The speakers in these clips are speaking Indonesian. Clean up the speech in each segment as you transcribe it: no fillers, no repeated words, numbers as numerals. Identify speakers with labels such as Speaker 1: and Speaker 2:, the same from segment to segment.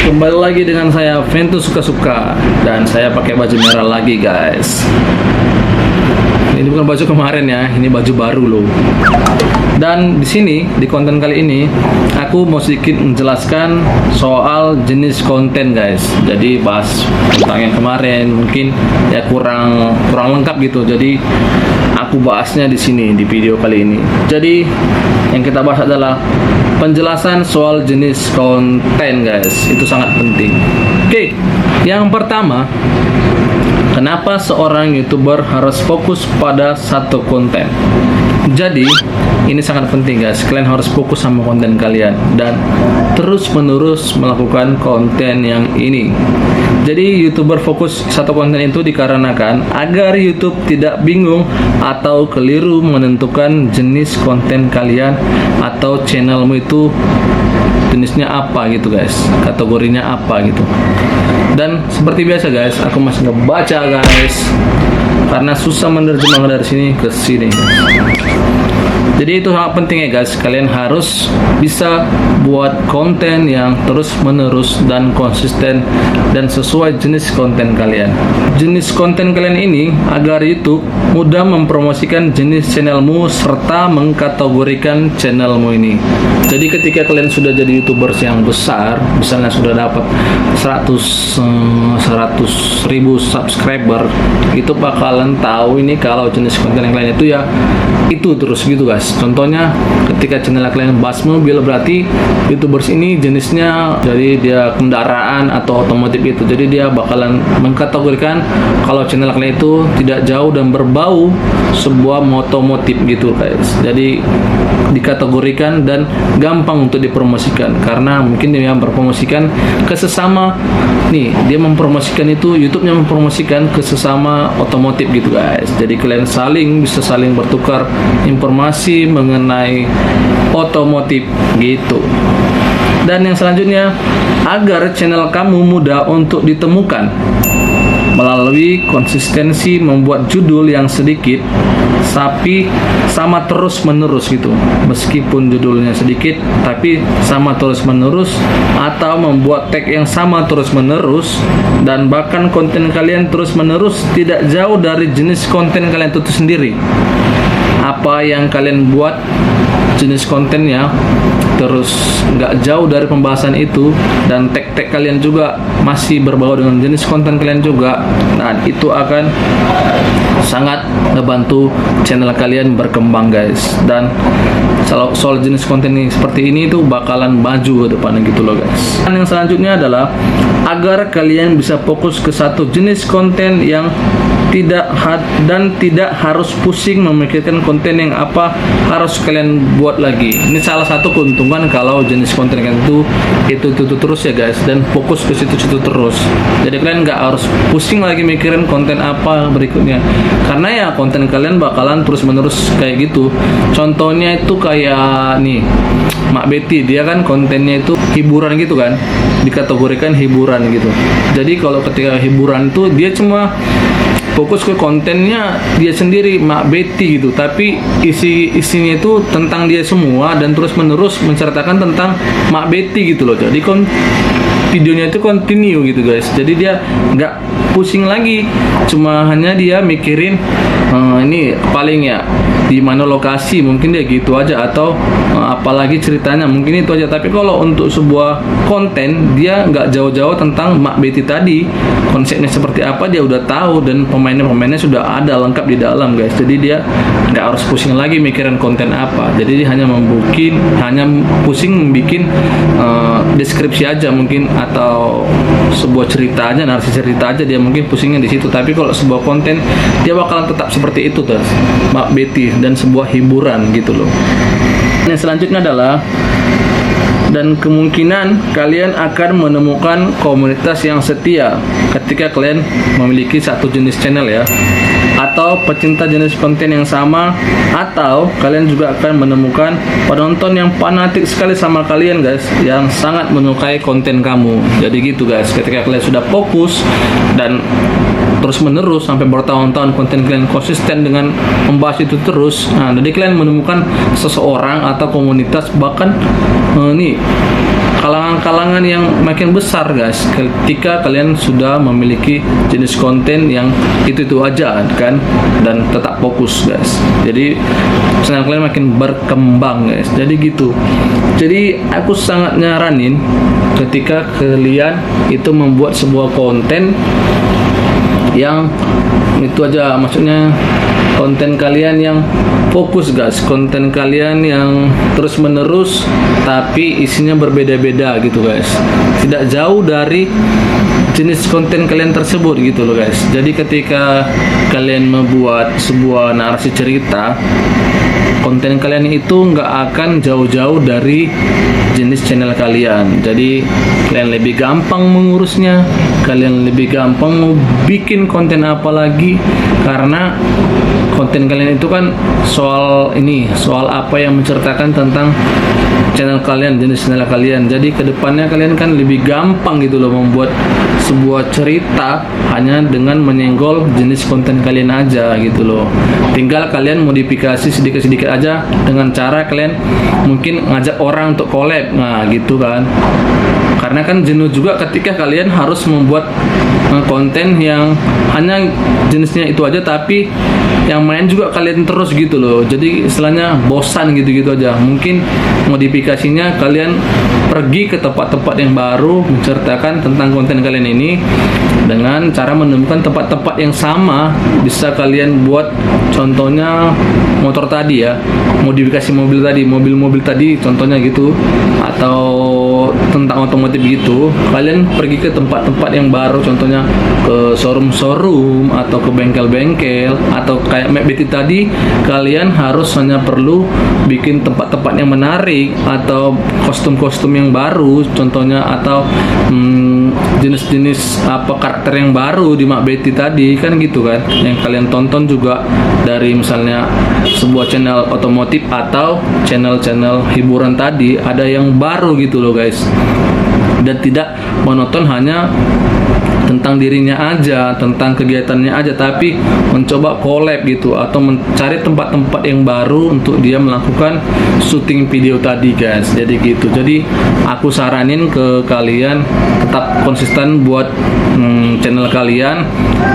Speaker 1: kembali lagi dengan saya Ventus Suka-Suka dan saya pakai baju merah lagi guys. Ini bukan baju kemarin ya, ini baju baru loh. Dan di sini di konten kali ini aku mau sedikit menjelaskan soal jenis konten guys. Jadi bahas tentang yang kemarin mungkin ya kurang lengkap gitu. Jadi aku bahasnya di sini di video kali ini. Jadi yang kita bahas adalah penjelasan soal jenis konten guys. Itu sangat penting. Oke, yang pertama, kenapa seorang YouTuber harus fokus pada satu konten? Jadi, ini sangat penting guys. Kalian harus fokus sama konten kalian dan terus-menerus melakukan konten yang ini. Jadi, YouTuber fokus satu konten itu dikarenakan agar YouTube tidak bingung atau keliru menentukan jenis konten kalian atau channelmu itu jenisnya apa gitu guys, kategorinya apa gitu. Dan seperti biasa guys, aku masih ngebaca guys karena susah menerjemahkan dari sini ke sini. Jadi itu sangat penting ya guys, kalian harus bisa buat konten yang terus menerus dan konsisten dan sesuai jenis konten kalian. Jenis konten kalian ini agar YouTube mudah mempromosikan jenis channelmu serta mengkategorikan channelmu ini. Jadi ketika kalian sudah jadi YouTubers yang besar, misalnya sudah dapat 100.000 subscriber, itu bakalan tahu ini kalau jenis konten yang kalian itu ya itu terus gitu guys. Contohnya ketika channel kalian bahas mobil, berarti YouTubers ini jenisnya jadi dia kendaraan atau otomotif itu. Jadi dia bakalan mengkategorikan kalau channel kalian itu tidak jauh dan berbau sebuah otomotif gitu guys. Jadi dikategorikan dan gampang untuk dipromosikan karena mungkin dia berpromosikan ke sesama nih, dia mempromosikan itu, YouTube-nya mempromosikan ke sesama otomotif gitu guys. Jadi kalian bisa saling bertukar informasi mengenai otomotif gitu. Dan yang selanjutnya, agar channel kamu mudah untuk ditemukan melalui konsistensi membuat judul yang sedikit tapi sama terus menerus gitu. Meskipun judulnya sedikit tapi sama terus menerus, atau membuat tag yang sama terus menerus, dan bahkan konten kalian terus menerus tidak jauh dari jenis konten kalian itu sendiri. Apa yang kalian buat jenis kontennya terus nggak jauh dari pembahasan itu, dan tag-tag kalian juga masih berbau dengan jenis konten kalian juga, nah itu akan sangat ngebantu channel kalian berkembang guys. Dan soal jenis konten ini seperti ini itu bakalan maju ke depannya gitu loh guys. Dan yang selanjutnya adalah agar kalian bisa fokus ke satu jenis konten yang tidak harus pusing memikirkan konten yang apa harus kalian buat lagi. Ini salah satu keuntungan kalau jenis konten kalian itu terus ya guys, dan fokus ke situ-situ terus. Jadi kalian nggak harus pusing lagi mikirin konten apa berikutnya, karena ya konten kalian bakalan terus-menerus kayak gitu. Contohnya itu kayak nih Mak Betty, dia kan kontennya itu hiburan gitu kan, dikategorikan hiburan gitu. Jadi kalau ketika hiburan itu dia cuma fokus ke kontennya dia sendiri, Mak Betty gitu, tapi isinya itu tentang dia semua dan terus menerus menceritakan tentang Mak Betty gitu loh. Jadi videonya itu continue gitu guys. Jadi dia nggak pusing lagi, cuma hanya dia mikirin ini paling ya di mana lokasi, mungkin dia gitu aja, atau apalagi ceritanya mungkin itu aja. Tapi kalau untuk sebuah konten dia nggak jauh-jauh tentang Mak Betty tadi, konsepnya seperti apa dia udah tahu, dan pemainnya sudah ada lengkap di dalam guys. Jadi dia nggak harus pusing lagi mikirin konten apa. Jadi dia hanya pusing membikin deskripsi aja mungkin, atau sebuah cerita aja, narasi cerita aja, dia mungkin pusingnya di situ. Tapi kalau sebuah konten dia bakalan tetap seperti itu guys, Mak Betty, dan sebuah hiburan gitu loh. Yang selanjutnya adalah, dan kemungkinan kalian akan menemukan komunitas yang setia ketika kalian memiliki satu jenis channel ya, atau pecinta jenis konten yang sama, atau kalian juga akan menemukan penonton yang fanatik sekali sama kalian guys, yang sangat menyukai konten kamu. Jadi gitu guys, ketika kalian sudah fokus dan terus menerus sampai bertahun-tahun konten kalian konsisten dengan membahas itu terus, nah jadi kalian menemukan seseorang atau komunitas, bahkan nih kalangan-kalangan yang makin besar guys, ketika kalian sudah memiliki jenis konten yang itu aja kan, dan tetap fokus guys. Jadi channel kalian makin berkembang guys. Jadi gitu. Jadi aku sangat nyaranin ketika kalian itu membuat sebuah konten yang itu aja, maksudnya konten kalian yang fokus guys, konten kalian yang terus menerus tapi isinya berbeda-beda gitu guys, tidak jauh dari jenis konten kalian tersebut gitu loh guys. Jadi ketika kalian membuat sebuah narasi cerita, konten kalian itu nggak akan jauh-jauh dari jenis channel kalian. Jadi kalian lebih gampang mengurusnya, kalian lebih gampang mau bikin konten apa lagi, karena konten kalian itu kan soal apa yang menceritakan tentang channel kalian, jenis channel kalian. Jadi kedepannya kalian kan lebih gampang gitu loh membuat sebuah cerita hanya dengan menyenggol jenis konten kalian aja gitu loh. Tinggal kalian modifikasi sedikit-sedikit aja dengan cara kalian mungkin ngajak orang untuk collab, nah gitu kan. Karena kan jenuh juga ketika kalian harus membuat konten yang hanya jenisnya itu aja, tapi yang main juga kalian terus gitu loh. Jadi istilahnya bosan gitu-gitu aja. Mungkin modifikasinya kalian pergi ke tempat-tempat yang baru menceritakan tentang konten kalian ini dengan cara menemukan tempat-tempat yang sama. Bisa kalian buat contohnya motor tadi ya, modifikasi mobil-mobil tadi contohnya gitu, atau tentang otomotif gitu. Kalian pergi ke tempat-tempat yang baru, contohnya ke showroom atau ke bengkel-bengkel, atau kayak MacBT tadi, kalian harus hanya perlu bikin tempat-tempat yang menarik atau kostum-kostum yang baru contohnya, atau jenis-jenis apa karakter yang baru di MacBT tadi kan gitu kan, yang kalian tonton juga dari misalnya sebuah channel otomotif atau channel-channel hiburan tadi, ada yang baru gitu loh guys, dan tidak monoton hanya tentang dirinya aja, tentang kegiatannya aja, tapi mencoba collab gitu atau mencari tempat-tempat yang baru untuk dia melakukan syuting video tadi guys. Jadi gitu. Jadi aku saranin ke kalian tetap konsisten buat channel kalian,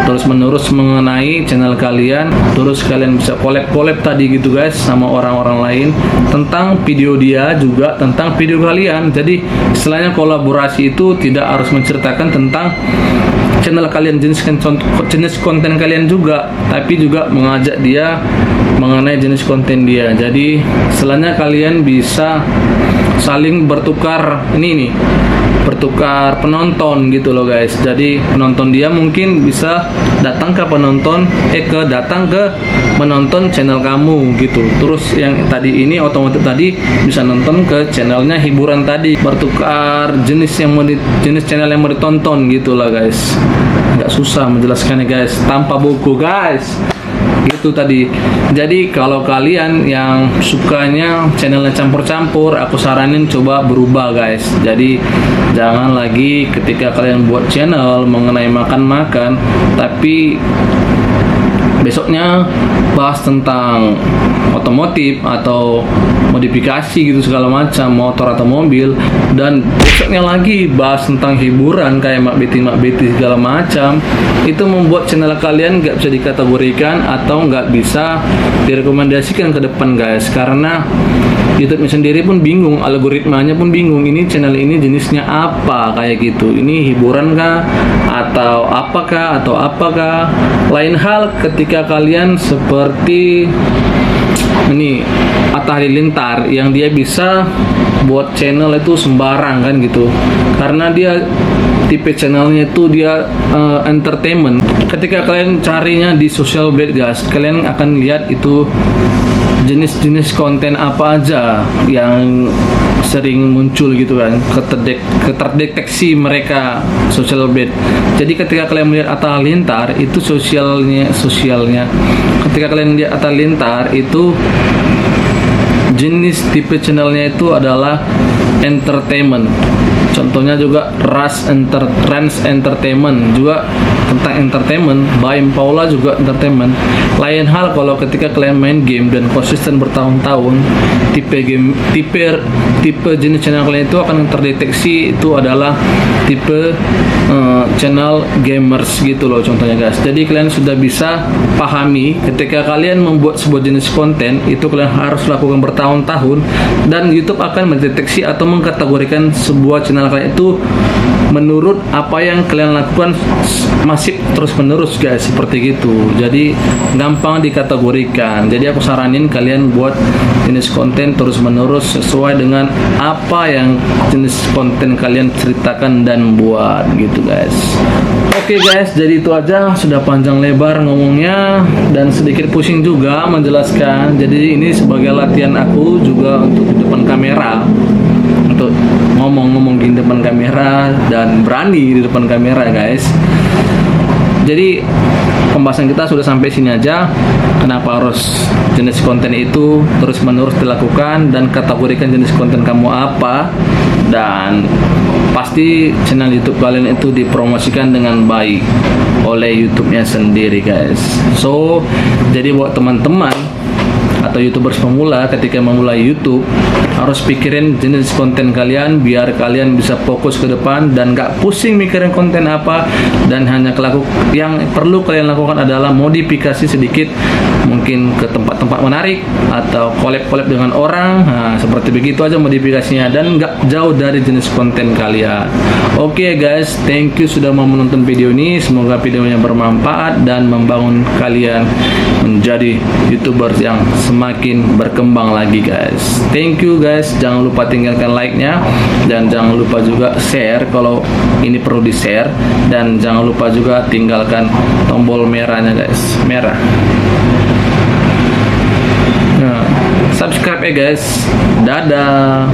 Speaker 1: terus menerus mengenai channel kalian, terus kalian bisa collab tadi gitu guys sama orang-orang lain tentang video dia juga tentang video kalian. Jadi istilahnya kolaborasi itu tidak harus menceritakan tentang channel kalian, jenis konten kalian juga, tapi juga mengajak dia mengenai jenis konten dia. Jadi istilahnya kalian bisa saling bertukar bertukar penonton gitu loh guys. Jadi penonton dia mungkin bisa datang ke menonton channel kamu gitu. Terus yang tadi ini otomotif tadi bisa nonton ke channelnya hiburan tadi, bertukar jenis channel yang mau ditonton gitu lah guys. Nggak susah menjelaskannya guys, tanpa buku guys. Itu tadi. Jadi kalau kalian yang sukanya channelnya campur-campur, aku saranin coba berubah guys. Jadi jangan lagi ketika kalian buat channel mengenai makan-makan, tapi besoknya bahas tentang otomotif atau modifikasi gitu segala macam, motor atau mobil, dan besoknya lagi bahas tentang hiburan kayak MacBT segala macam. Itu membuat channel kalian nggak bisa dikategorikan atau nggak bisa direkomendasikan ke depan guys, karena YouTube sendiri pun bingung, algoritmanya pun bingung, ini channel ini jenisnya apa kayak gitu, ini hiburan kah atau apakah. Lain hal ketika kalian seperti ini Atta Halilintar yang dia bisa buat channel itu sembarang kan gitu, karena dia tipe channelnya itu dia entertainment. Ketika kalian carinya di social media guys, kalian akan lihat itu jenis-jenis konten apa aja yang sering muncul gitu kan, keterdeteksi mereka social media. Jadi ketika kalian melihat Atta Halilintar itu sosialnya ketika kalian lihat Atta Halilintar itu jenis tipe channelnya itu adalah entertainment. Contohnya juga Trans Entertainment juga tentang entertainment, Baim Paula juga entertainment. Lain hal kalau ketika kalian main game dan konsisten bertahun-tahun, tipe jenis channel kalian itu akan terdeteksi itu adalah tipe channel gamers gitu loh contohnya guys. Jadi kalian sudah bisa pahami ketika kalian membuat sebuah jenis konten itu kalian harus lakukan bertahun-tahun, dan YouTube akan mendeteksi atau mengkategorikan sebuah channel kalian itu menurut apa yang kalian lakukan masif terus menerus guys, seperti gitu. Jadi gampang dikategorikan. Jadi aku saranin kalian buat jenis konten terus menerus sesuai dengan apa yang jenis konten kalian ceritakan dan buat gitu guys. Oke guys, jadi itu aja, sudah panjang lebar ngomongnya dan sedikit pusing juga menjelaskan. Jadi ini sebagai latihan aku juga untuk di depan kamera, untuk ngomong-ngomong di depan kamera dan berani di depan kamera guys. Jadi pembahasan kita sudah sampai sini aja. Kenapa harus jenis konten itu terus menerus dilakukan, dan kategorikan jenis konten kamu apa, dan pasti channel YouTube kalian itu dipromosikan dengan baik oleh YouTube-nya sendiri guys. So jadi buat teman-teman atau YouTubers pemula ketika memulai YouTube, harus pikirin jenis konten kalian biar kalian bisa fokus ke depan dan gak pusing mikirin konten apa, dan hanya yang perlu kalian lakukan adalah modifikasi sedikit, mungkin ke tempat-tempat menarik atau collab-collab dengan orang. Nah, seperti begitu aja modifikasinya dan gak jauh dari jenis konten kalian. Oke guys, thank you sudah mau menonton video ini. Semoga videonya bermanfaat dan membangun kalian menjadi YouTubers yang semakin berkembang lagi guys. Thank you guys, jangan lupa tinggalkan like-nya dan jangan lupa juga share kalau ini perlu di share, dan jangan lupa juga tinggalkan tombol merahnya guys, merah. Nah, subscribe ya guys. Dadah.